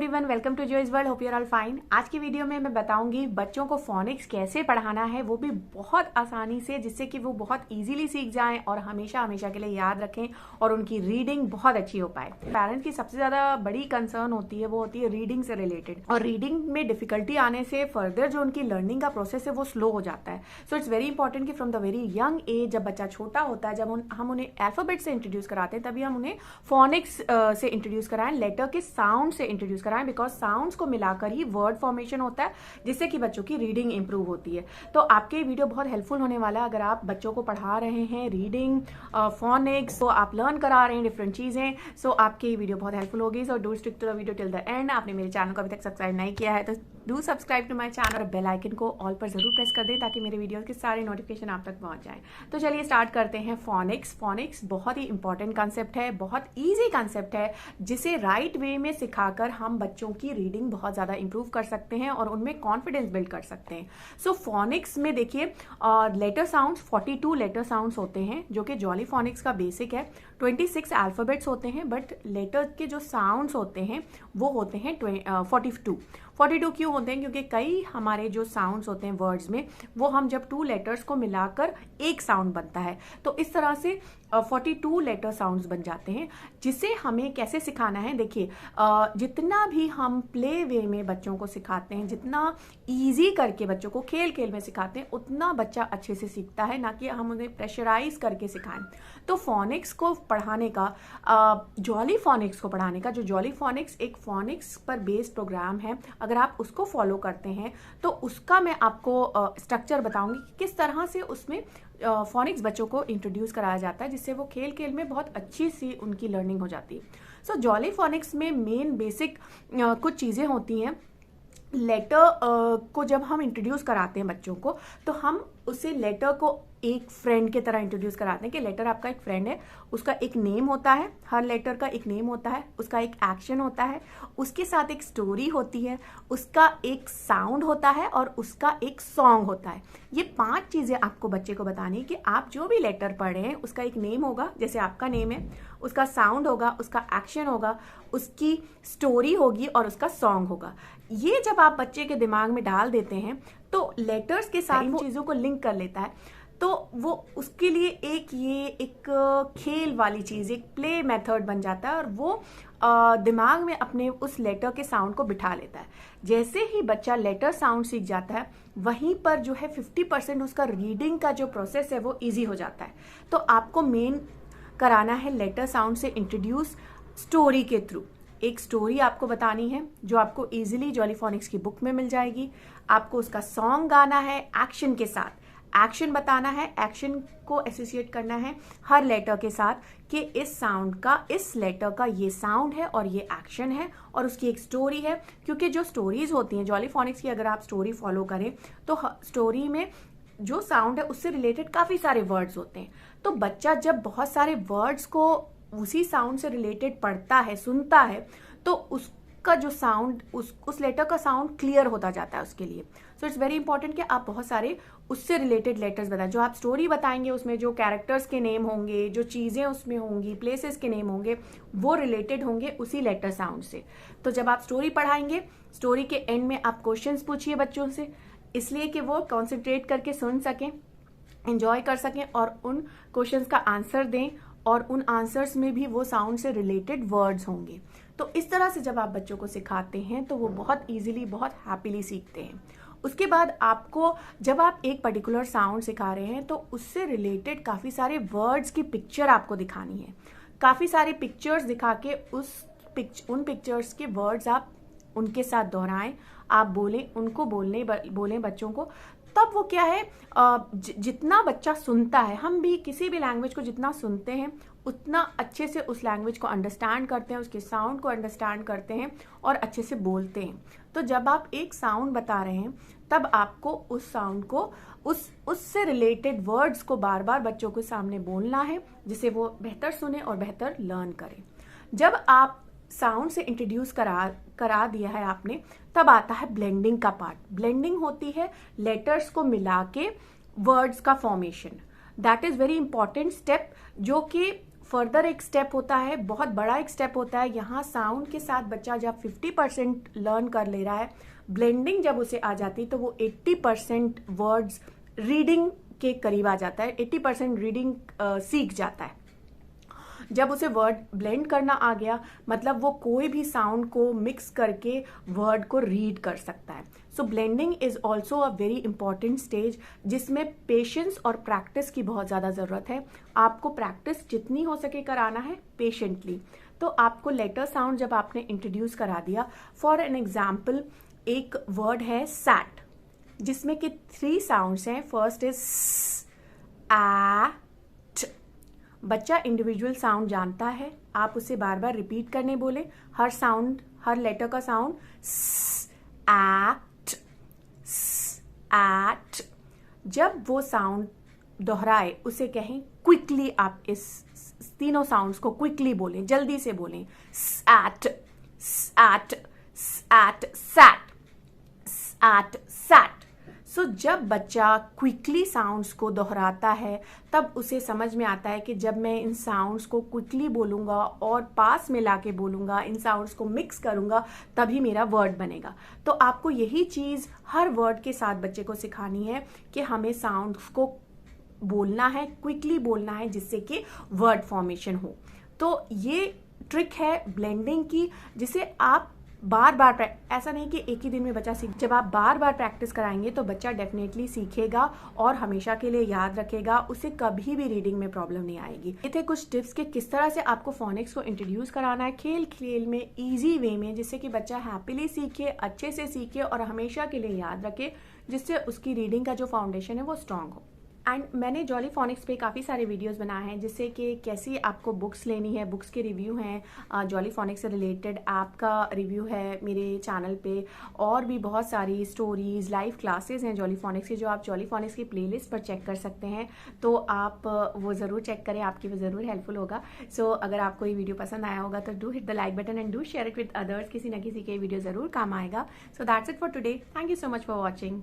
Everyone, welcome to Joy's world. Hope you are all fine. आज की video में मैं बताऊंगी बच्चों को फोनिक्स कैसे पढ़ाना है, वो भी बहुत आसानी से, जिससे कि वो बहुत इजीली सीख जाएं और हमेशा हमेशा के लिए याद रखें और उनकी रीडिंग बहुत अच्छी हो पाए। पेरेंट्स की सबसे ज्यादा बड़ी कंसर्न होती है, वो होती है रीडिंग से रिलेटेड, और रीडिंग में डिफिकल्टी आने से फर्दर जो उनकी लर्निंग का प्रोसेस है वो स्लो हो जाता है। सो इट्स वेरी इंपॉर्टेंट कि from the very young age, जब बच्चा छोटा होता है, जब हम उन्हें अल्फाबेट से इंट्रोड्यूस कराते हैं, तभी हम उन्हें फोनिक्स से इंट्रोड्यूस कराएं, लेटर के साउंड से इंट्रोड्यूस कराएं, बिकॉज साउंड्स को मिलाकर ही वर्ड फॉर्मेशन होता है, जिससे कि बच्चों की रीडिंग इंप्रूव होती है। तो आपके ये वीडियो बहुत हेल्पफुल होने वाला है। अगर आप बच्चों को पढ़ा रहे हैं रीडिंग, फोनिक्स, तो आप लर्न करा रहे हैं डिफरेंट चीजें, सो आपके ये वीडियो बहुत हेल्पफुल होगी। So do stick to the video till the end. आपने मेरे चैनल को अभी तक सब्सक्राइब नहीं किया है तो do subscribe to my channel और बेल आइकन को ऑल पर जरूर प्रेस कर दें, ताकि मेरे वीडियोस के सारे नोटिफिकेशन आप तक पहुंच जाएं। तो चलिए स्टार्ट करते हैं। फोनिक्स बहुत ही इंपॉर्टेंट कंसेप्ट है, बहुत ईजी कंसेप्ट है, जिसे राइट वे में सिखाकर हम बच्चों की रीडिंग बहुत ज्यादा इंप्रूव कर सकते हैं और उनमें कॉन्फिडेंस बिल्ड कर सकते हैं। सो फोनिक्स में देखिए, लेटर साउंड्स 42 लेटर साउंड्स होते हैं, जो कि जॉली फोनिक्स का बेसिक है। 26 अल्फाबेट्स होते हैं, बट लेटर के जो साउंड्स होते हैं वो होते हैं 42 क्यों होते हैं? क्योंकि कई हमारे जो साउंड्स होते हैं वर्ड्स में, वो हम जब 2 लेटर्स को मिलाकर एक साउंड बनता है, तो इस तरह से 42 लेटर साउंड्स बन जाते हैं। जिसे हमें कैसे सिखाना है, देखिए, जितना भी हम प्ले वे में बच्चों को सिखाते हैं, जितना इजी करके बच्चों को खेल खेल में सिखाते हैं, उतना बच्चा अच्छे से सीखता है, ना कि हम उन्हें प्रेशराइज करके सिखाएं। तो फोनिक्स को पढ़ाने का, जॉली फोनिक्स को पढ़ाने का, जो जॉली फोनिक्स एक फोनिक्स पर बेस्ड प्रोग्राम है, अगर आप उसको फॉलो करते हैं तो उसका मैं आपको स्ट्रक्चर बताऊंगी कि किस तरह से उसमें फोनिक्स बच्चों को इंट्रोड्यूस कराया जाता है, जिससे वो खेल खेल में बहुत अच्छी सी उनकी लर्निंग हो जाती है। सो जॉली फोनिक्स में मेन बेसिक कुछ चीज़ें होती हैं। लेटर को जब हम इंट्रोड्यूस कराते हैं बच्चों को, तो हम उसे लेटर को एक फ्रेंड की तरह इंट्रोड्यूस कराते हैं कि लेटर आपका एक फ्रेंड है, उसका एक नेम होता है, हर लेटर का एक नेम होता है, उसका एक एक्शन होता है, उसके साथ एक स्टोरी होती है, उसका एक साउंड होता है और उसका एक सॉन्ग होता है। ये 5 चीजें आपको बच्चे को बतानी कि आप जो भी लेटर पढ़ रहे हैं, उसका एक नेम होगा, जैसे आपका नेम है, उसका साउंड होगा, उसका एक्शन होगा, उसकी स्टोरी होगी और उसका सॉन्ग होगा। ये जब आप बच्चे के दिमाग में डाल देते हैं, तो लेटर्स के साथ इन चीजों को लिंक कर लेता है, तो वो उसके लिए एक खेल वाली चीज, एक प्ले मेथड बन जाता है, और वो दिमाग में अपने उस लेटर के साउंड को बिठा लेता है। जैसे ही बच्चा लेटर साउंड सीख जाता है, वहीं पर जो है 50% उसका रीडिंग का जो प्रोसेस है वो इजी हो जाता है। तो आपको मेन कराना है लेटर साउंड से इंट्रोड्यूस स्टोरी के थ्रू। एक स्टोरी आपको बतानी है, जो आपको इजीली जॉली फोनिक्स की बुक में मिल जाएगी। आपको उसका सॉन्ग गाना है एक्शन के साथ, एक्शन बताना है, एक्शन को एसोसिएट करना है हर लेटर के साथ कि इस साउंड का, इस लेटर का ये साउंड है और ये एक्शन है और उसकी एक स्टोरी है। क्योंकि जो स्टोरीज होती हैं जॉली फोनिक्स की, अगर आप स्टोरी फॉलो करें तो स्टोरी में जो साउंड है उससे रिलेटेड काफी सारे वर्ड्स होते हैं। तो बच्चा जब बहुत सारे वर्ड्स को उसी साउंड से रिलेटेड पढ़ता है, सुनता है, तो उसका जो साउंड, उस लेटर का साउंड क्लियर होता जाता है उसके लिए। सो इट्स वेरी इंपॉर्टेंट कि आप बहुत सारे उससे रिलेटेड लेटर्स बताएं। जो आप स्टोरी बताएंगे, उसमें जो कैरेक्टर्स के नेम होंगे, जो चीजें उसमें होंगी, प्लेसेस के नेम होंगे, वो रिलेटेड होंगे उसी लेटर साउंड से। तो जब आप स्टोरी पढ़ाएंगे, स्टोरी के एंड में आप क्वेश्चंस पूछिए बच्चों से, इसलिए कि वो कॉन्सेंट्रेट करके सुन सकें, एंजॉय कर सकें और उन क्वेश्चंस का आंसर दें, और उन आंसर्स में भी वो साउंड से रिलेटेड वर्ड्स होंगे। तो इस तरह से जब आप बच्चों को सिखाते हैं तो वो बहुत इजीली, बहुत हैप्पीली सीखते हैं। उसके बाद आपको, जब आप एक पर्टिकुलर साउंड सिखा रहे हैं, तो उससे रिलेटेड काफी सारे वर्ड्स की पिक्चर आपको दिखानी है। काफी सारे पिक्चर्स दिखा के उन पिक्चर्स के वर्ड्स आप उनके साथ दोहराएं, आप बोलें, उनको बोलें बच्चों को। तब वो क्या है, जितना बच्चा सुनता है, हम भी किसी भी लैंग्वेज को जितना सुनते हैं, उतना अच्छे से उस लैंग्वेज को अंडरस्टैंड करते हैं, उसके साउंड को अंडरस्टैंड करते हैं और अच्छे से बोलते हैं। तो जब आप एक साउंड बता रहे हैं, तब आपको उस साउंड को, उससे रिलेटेड वर्ड्स को बार बार बच्चों के सामने बोलना है, जिससे वो बेहतर सुने और बेहतर लर्न करें। जब आप साउंड से इंट्रोड्यूस करा दिया है आपने, तब आता है ब्लेंडिंग का पार्ट। ब्लेंडिंग होती है लेटर्स को मिला के वर्ड्स का formation. That is very important step, जो कि फर्दर एक स्टेप होता है, बहुत बड़ा एक स्टेप होता है। यहाँ साउंड के साथ बच्चा जब 50% लर्न कर ले रहा है, ब्लेंडिंग जब उसे आ जाती तो वो 80% वर्ड्स रीडिंग के करीब आ जाता है, 80% रीडिंग सीख जाता है। जब उसे वर्ड ब्लेंड करना आ गया, मतलब वो कोई भी साउंड को मिक्स करके वर्ड को रीड कर सकता है। So blending is also a very important stage, जिसमें पेशेंस और प्रैक्टिस की बहुत ज़्यादा ज़रूरत है। आपको प्रैक्टिस जितनी हो सके कराना है पेशेंटली। तो आपको लेटर साउंड जब आपने इंट्रोड्यूस करा दिया, फॉर एन एग्जाम्पल एक वर्ड है सैट, जिसमें कि 3 साउंड्स हैं। फर्स्ट इज आ, बच्चा इंडिविजुअल साउंड जानता है, आप उसे बार बार रिपीट करने बोले, हर साउंड, हर लेटर का साउंड एट। जब वो साउंड दोहराए उसे कहें क्विकली, आप इस तीनों साउंड्स को क्विकली बोलें, जल्दी से बोलें। At at at sat at sat. So जब बच्चा क्विकली साउंड्स को दोहराता है, तब उसे समझ में आता है कि जब मैं इन साउंड्स को क्विकली बोलूँगा और पास में लाके बोलूँगा, इन साउंड्स को मिक्स करूँगा, तभी मेरा वर्ड बनेगा। तो आपको यही चीज़ हर वर्ड के साथ बच्चे को सिखानी है कि हमें साउंड्स को बोलना है, क्विकली बोलना है, जिससे कि वर्ड फॉर्मेशन हो। तो ये ट्रिक है ब्लेंडिंग की, जिसे आप बार बार, ऐसा नहीं कि एक ही दिन में बच्चा सीख, जब आप बार बार प्रैक्टिस कराएंगे तो बच्चा डेफिनेटली सीखेगा और हमेशा के लिए याद रखेगा, उसे कभी भी रीडिंग में प्रॉब्लम नहीं आएगी। ये थे कुछ टिप्स कि किस तरह से आपको फोनिक्स को इंट्रोड्यूस कराना है खेल खेल में, इजी वे में, जिससे कि बच्चा हैप्पीली सीखे, अच्छे से सीखे और हमेशा के लिए याद रखे, जिससे उसकी रीडिंग का जो फाउंडेशन है वो स्ट्रांग हो। एंड मैंने जॉली फोनिक्स पे काफ़ी सारे वीडियोस बनाए हैं, जिससे कि कैसी आपको बुक्स लेनी है, बुक्स के रिव्यू हैं, जॉली फोनिक्स से रिलेटेड ऐप का रिव्यू है मेरे चैनल पे, और भी बहुत सारी स्टोरीज, लाइव क्लासेस हैं जॉली फोनिक्स की, जो आप जॉली फोनिक्स की प्लेलिस्ट पर चेक कर सकते हैं। तो आप वो ज़रूर चेक करें, आपकी वो ज़रूर हेल्पफुल होगा। सो अगर आपको ये वीडियो पसंद आया होगा तो do hit the like button and do share it with others, किसी न किसी के वीडियो ज़रूर काम आएगा। So that's it for today, thank you so much for watching.